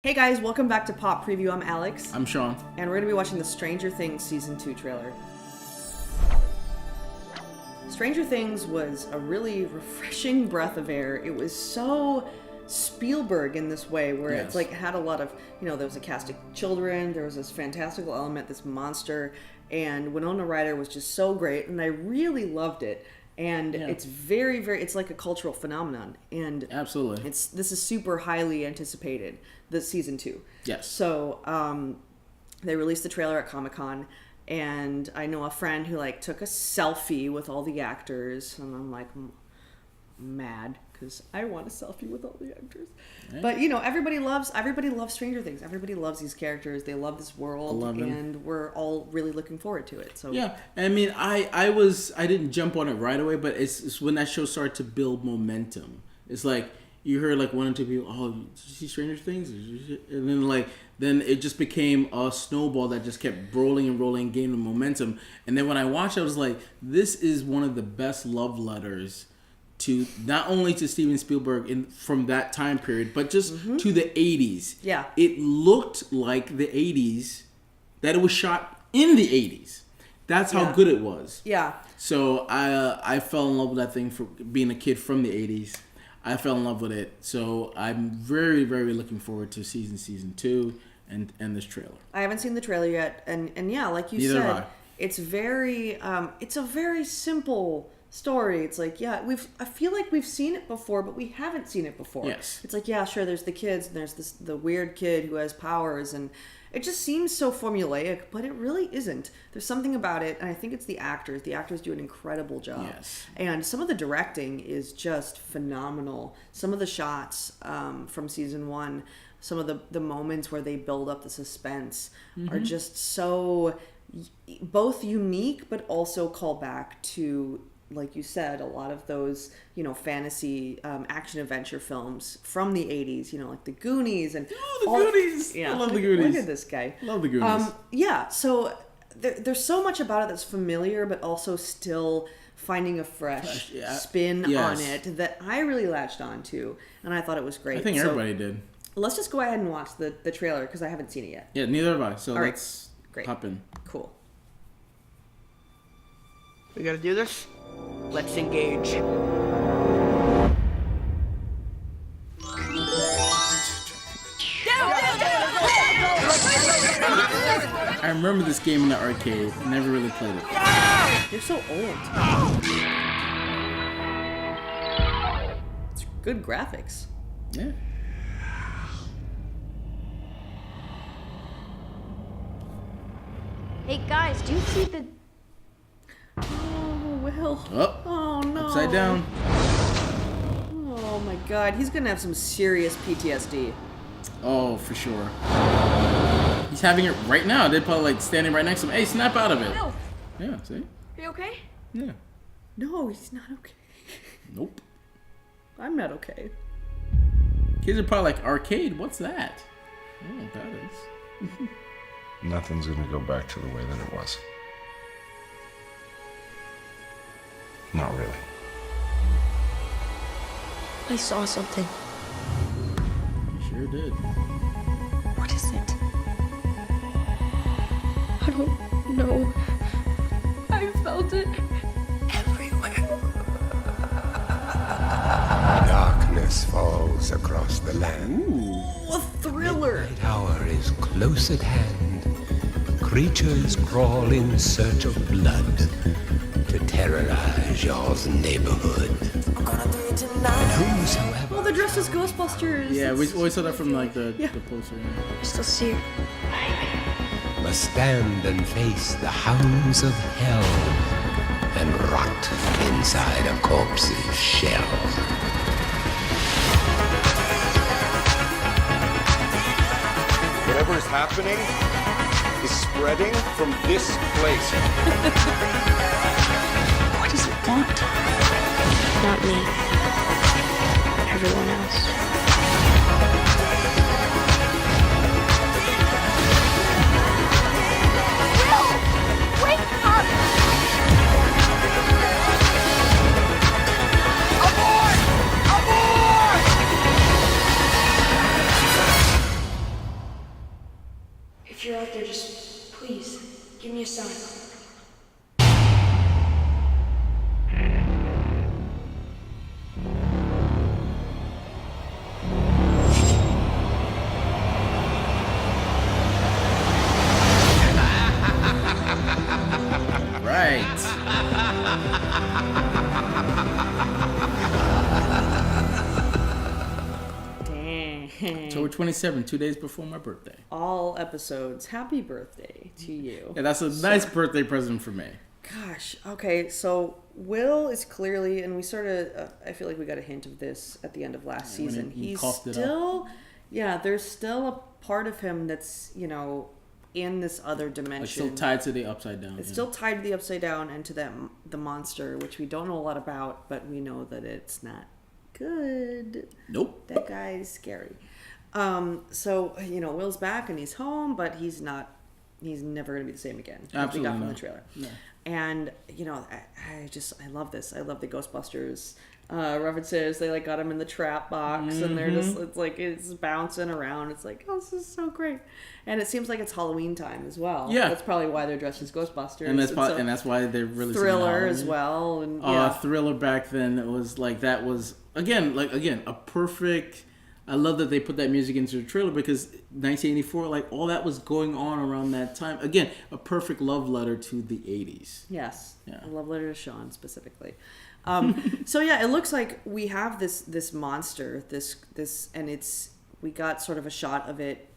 Hey guys, welcome back to Pop Preview. I'm Alex. I'm Sean. And we're going to be watching the Stranger Things Season 2 trailer. Stranger Things was a really refreshing breath of air. It was so Spielberg in this way, where it's like it had a lot of, there was a cast of children, there was this fantastical element, this monster, and Winona Ryder was just so great, and I really loved it. And it's very, very, it's like a cultural phenomenon. And absolutely, this is super highly anticipated, the season 2. Yes. So they released the trailer at Comic-Con, and I know a friend who took a selfie with all the actors, and I'm like mad because I want a selfie with all the actors. Yeah. But everybody loves Stranger Things. Everybody loves these characters. They love this world, and we're all really looking forward to it. So yeah, I mean, I didn't jump on it right away, but it's when that show started to build momentum. It's like you heard one or two people, oh, did you see Stranger Things? And then it just became a snowball that just kept rolling and rolling, gaining momentum. And then when I watched it, I was like, this is one of the best love letters to not only to Steven Spielberg from that time period, but just to the 80s. Yeah. It looked like the 80s, that it was shot in the 80s. That's how good it was. Yeah. So I fell in love with that thing for being a kid from the 80s. I fell in love with it. So I'm very, very looking forward to season 2 and this trailer. I haven't seen the trailer yet. And yeah, like you said, it's very, it's a very simple story. It's like, I feel like we've seen it before, but we haven't seen it before. Yes. It's like, sure, there's the kids, and there's the weird kid who has powers, and it just seems so formulaic, but it really isn't. There's something about it, and I think it's the actors. The actors do an incredible job. Yes. And some of the directing is just phenomenal. Some of the shots from season 1, some of the moments where they build up the suspense are just so both unique, but also call back to, like you said, a lot of those, fantasy action adventure films from the 80s, like the Goonies and Goonies. Yeah, I love the Goonies. Look at this guy. Love the Goonies. So there's so much about it that's familiar, but also still finding a fresh spin on it that I really latched on to, and I thought it was great. I think everybody did. Let's just go ahead and watch the trailer because I haven't seen it yet. Yeah, neither have I. So all let's hop in. Cool. We gotta do this? Let's engage. I remember this game in the arcade. Never really played it. You're so old. It's good graphics. Yeah. Hey guys, do you see the... Oh, Will. Oh no. Upside down. Oh my god, he's gonna have some serious PTSD. Oh, for sure. He's having it right now. They're probably standing right next to him. Hey, snap out of it. Will, Yeah, see? are you okay? Yeah. No, he's not okay. Nope. I'm not okay. Kids are probably like, arcade? What's that? I don't know what that is. Nothing's gonna go back to the way that it was. Not really. I saw something. You sure did. What is it? I don't know. I felt it everywhere. Darkness falls across the land. Ooh, a thriller. Midnight hour is close at hand. Creatures crawl in search of blood to terrorize y'all's neighborhood. And whosoever... Well, they're dressed as Ghostbusters. Yeah, we always saw that from the poster. I still see her. must stand and face the hounds of hell and rot inside a corpse's shell. Whatever is happening is spreading from this place. What does it want? Not me. Everyone else. Will! Wake up! Aboard! Aboard! you're out there, just please give me a sign. Right. Dang. October 27th, 2 days before my birthday. All episodes. Happy birthday to you. Yeah, that's a nice birthday present for me. Gosh. Okay, so Will is clearly, and we sort of, I feel like we got a hint of this at the end of last season. He He's coughed it still, there's still a part of him that's, in this other dimension. It's still tied to the Upside Down. It's still tied to the Upside Down and to the monster, which we don't know a lot about, but we know that it's not good. Nope. That guy is scary. So, Will's back and he's home, but he's never going to be the same again. Absolutely we got from not. the trailer. No. And, I love this. I love the Ghostbusters references. They got him in the trap box and they're just, it's bouncing around. It's like, oh, this is so great. And it seems like it's Halloween time as well. Yeah. That's probably why they're dressed as Ghostbusters. And that's why they're really Thriller as well. And Thriller back then, it was that was again a perfect. I love that they put that music into the trailer because 1984, all that was going on around that time. Again, a perfect love letter to the 80s. Yes. Yeah. A love letter to Sean specifically. So yeah, it looks like we have this monster, this, and we got sort of a shot of it,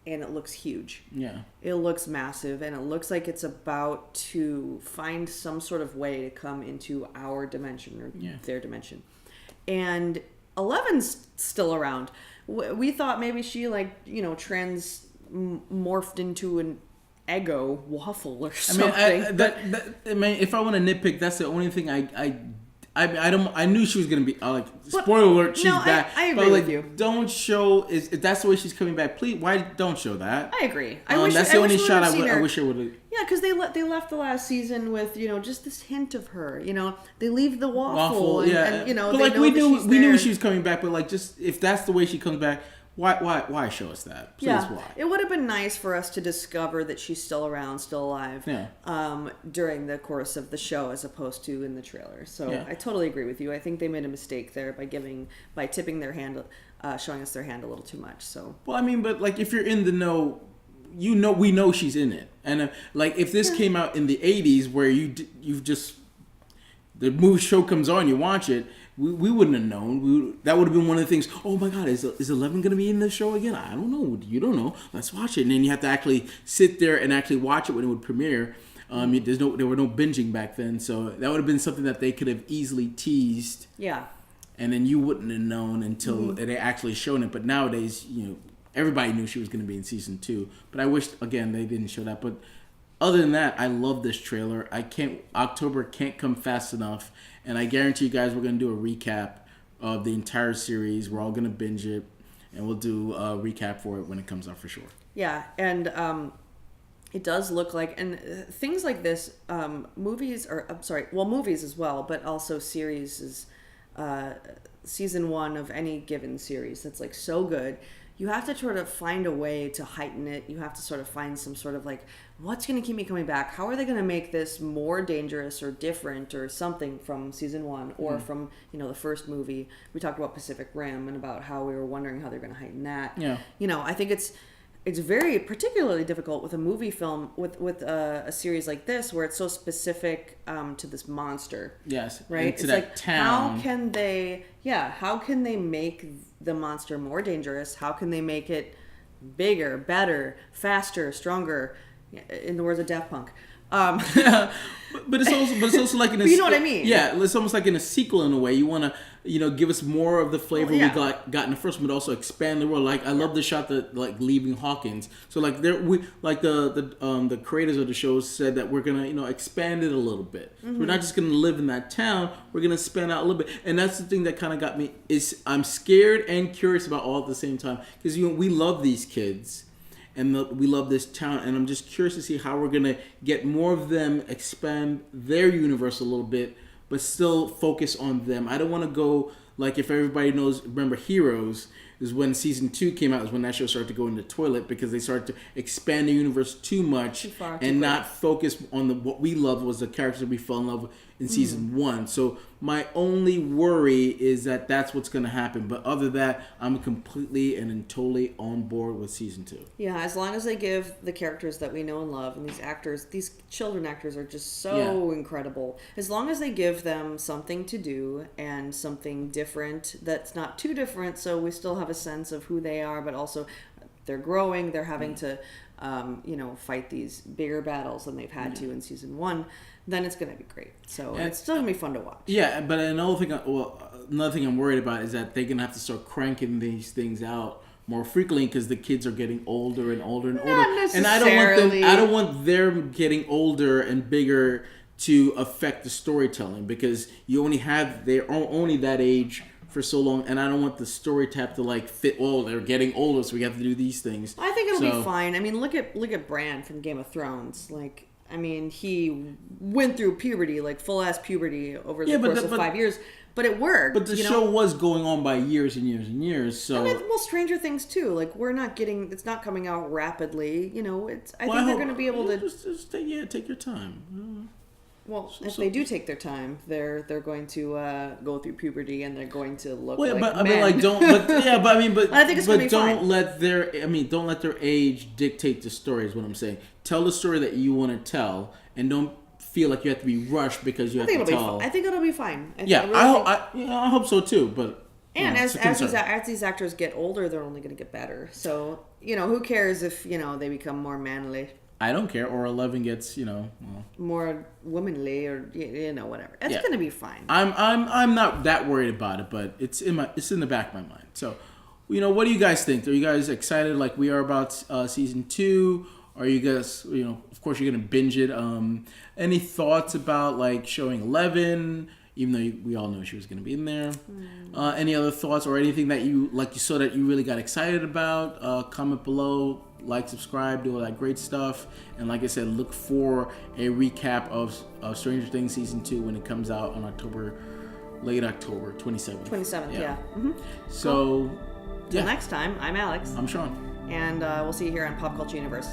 and it looks huge. Yeah. It looks massive, and it looks like it's about to find some sort of way to come into our dimension or their dimension. And 11's still around. We thought maybe she morphed into an Eggo waffle or something. I mean, if I want to nitpick, that's the only thing I knew she was gonna be spoiler alert, she's back. I agree with you. Don't show if that's the way she's coming back. Please, why don't show that? I agree. That's the only shot I wish I would have. Yeah, because they left the last season with just this hint of her. They leave the waffle, and but they we know knew she was coming back. But just if that's the way she comes back. Why show us that? Please, why? It would have been nice for us to discover that she's still around, still alive, during the course of the show, as opposed to in the trailer. So I totally agree with you. I think they made a mistake there by tipping their hand, showing us their hand a little too much. So but if you're in the know, we know she's in it, and if this came out in the '80s where you've just the movie show comes on, you watch it. We wouldn't have known. That would have been one of the things. Oh my God, is 11 going to be in the show again? I don't know. You don't know. Let's watch it. And then you have to actually sit there and actually watch it when it would premiere. There were no binging back then, so that would have been something that they could have easily teased. Yeah. And then you wouldn't have known until they actually shown it. But nowadays, everybody knew she was going to be in season 2. But I wish again they didn't show that. But other than that, I love this trailer. October can't come fast enough. And I guarantee you guys we're going to do a recap of the entire series. We're all going to binge it. And we'll do a recap for it when it comes out for sure. Yeah, and it does look like... And things like this, movies as well, but also series is... season 1 of any given series that's so good. You have to sort of find a way to heighten it. You have to sort of find some sort of what's going to keep me coming back? How are they going to make this more dangerous or different or something from season 1 or from, the first movie? We talked about Pacific Rim and about how we were wondering how they're going to heighten that. Yeah. I think it's very particularly difficult with a movie film with a series like this where it's so specific to this monster. Yes. Right? To that town. How can they make the monster more dangerous? How can they make it bigger, better, faster, stronger? In the words of Daft Punk. But it's also like in a you know what I mean? Yeah, it's almost like in a sequel in a way. You want to give us more of the flavor we got in the first one, but also expand the world. I love the shot that leaving Hawkins. So the creators of the show said that we're gonna expand it a little bit. Mm-hmm. So we're not just gonna live in that town. We're gonna expand out a little bit, and that's the thing that kind of got me. Is I'm scared and curious about all at the same time because we love these kids. And we love this town, and I'm just curious to see how we're going to get more of them, expand their universe a little bit, but still focus on them. I don't want to go, if everybody remember Heroes, is when season 2 came out. Is when that show started to go in the toilet because they started to expand the universe too much and not focus on what we loved was the characters that we fell in love with in season 1. So my only worry is that that's what's going to happen. But other than that, I'm completely and totally on board with season 2. Yeah, as long as they give the characters that we know and love, and these children actors are just so incredible. As long as they give them something to do and something different that's not too different, so we still have a sense of who they are, but also they're growing, they're having to fight these bigger battles than they've had to in season 1, then it's going to be great. So it's still going to be fun to watch. Yeah, but another thing I'm worried about is that they're going to have to start cranking these things out more frequently because the kids are getting older and older and older. Not And necessarily. I don't want them getting older and bigger to affect the storytelling because they're only that age for so long, and I don't want the story to have to fit. Oh, they're getting older, so we have to do these things. I think it'll be fine. I mean, look at Bran from Game of Thrones. He went through puberty, full ass puberty over the course of 5 years, but it worked. But the show was going on by years and years and years. So Stranger Things too. It's not coming out rapidly. I think they're going to be able to just take your time. Well, if they do take their time, they're going to go through puberty and they're going to look like men. I think it's going to be fine. Don't let their age dictate the story. Is what I'm saying. Tell the story that you want to tell, and don't feel like you have to be rushed because you have to tell. I think it'll be fine. I hope so too. But as these actors get older, they're only going to get better. So who cares if they become more manly? I don't care. Or 11 gets more womanly, or whatever. It's going to be fine. I'm not that worried about it, but it's in the back of my mind. So, what do you guys think? Are you guys excited like we are about season 2? Are you guys of course you're gonna binge it? Any thoughts about showing 11? Even though we all know she was gonna be in there. Any other thoughts or anything that you saw that you really got excited about? Comment below. Like, subscribe, do all that great stuff. And like I said, look for a recap of Stranger Things Season 2 when it comes out on late October 27th. 27th, yeah. Mm-hmm. So, Till next time, I'm Alex. I'm Sean. And we'll see you here on Pop Culture Universe.